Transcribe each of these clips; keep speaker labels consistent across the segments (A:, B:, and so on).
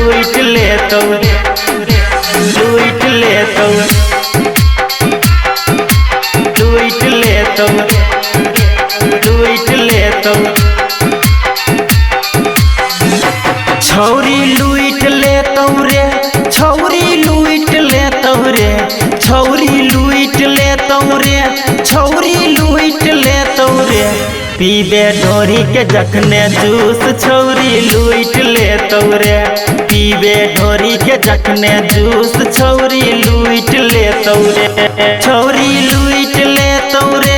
A: लूट लेतौ लूट लेतौ लूट लेतौ लूट लेतौ छौरी लूट लेतौ रे छौरी लूट लेतौ रे छौरी लूट लेतौ रे छौरी लूट लेतौ रे पीबे ढोरी के जखने जूस छौरी लूट लेतौ रे पीबे ढोरी के जखने जूस छौरी लूट लेतौ रे छौरी लूट लेतौ रे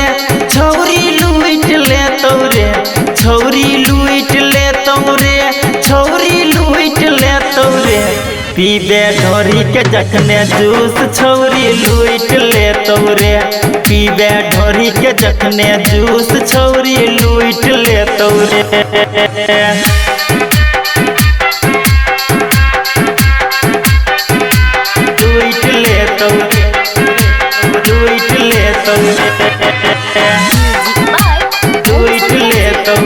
A: छौरी लूट लेतौ रे छौरी लूट लेतौ रे छौरी लूट लेतौ रे पीबे ढोरी के जखने जूस छौरी लूट लेतौ रे पीबे ढोरी के जखने जूस छौरी लूट लेतौ रे लूट लेतौ लूट लेतौ लूट लेतौ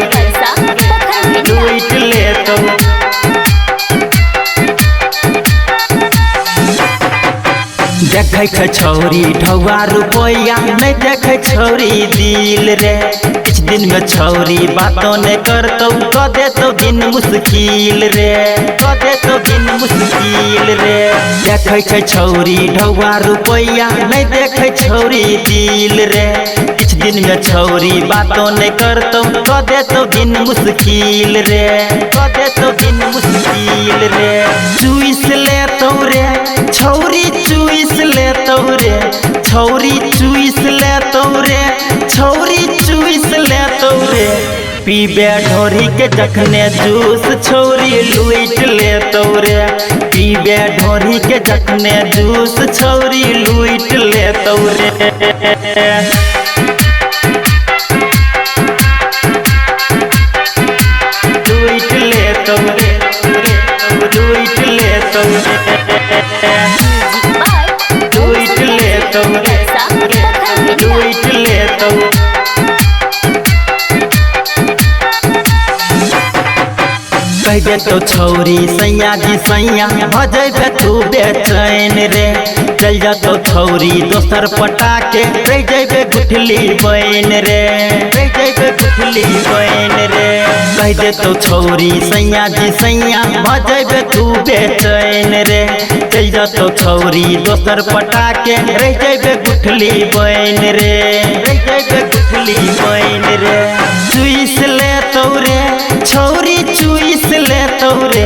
A: लूट लेतौ देखे छै छौरी ढौआ रुपया नहीं देखे छौरी दिल रे कुछ दिन में छौरी बातों नहीं करतौ कह देतौ दिन मुश्किल रे कह देतौ दिन मुश्किल रे देखे छै छौरी ढौआ रुपया नहीं देखे छौरी दिल रे कुछ दिन में छौरी बातों नहीं करतौ कह देतौ दिन मुश्किल रे कह देतौ दिन मुश्किल रे चुइस लेतौ रे छौरी चुइस लेतौ रे छौरी चुइस लेतौ रे छौरी चुइस लेतौ रे पीबे ढोरी के जखने जूस छौरी लूट लेतौ रे पीबे ढोरी के जखने जूस छौरी लूट लेतौ रे लूट लेतौ रे लूट लेतौ लूट लेतौ लूट लेतौ कह देतौ छौरी सैया जी सैया भजेबे तू बेचैन रे चल जातौ छौरी दोसर पटा के रह जेबे गुठली बन रे रह जेबे गुठली बन रे कह देतौ छौरी सैया जी सैया भजेबे तू बेचैन रे चल जातौ छौरी दोसर पटा के रह जेबे गुठली बन रे रह जेबे गुठली बन रे चुइस लेतौ रे छौरी चुइस लेतौ रे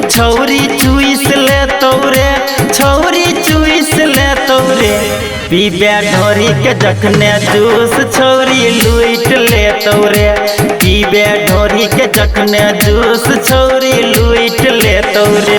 A: छौरी चुइस लेतौ रे छौरी चुइस लेतौ रे पीबे ढोरी के जखने जूस छौरी लूट लेतौ रे पीबे ढोरी के जखने जूस छौरी लूट लेतौ रे।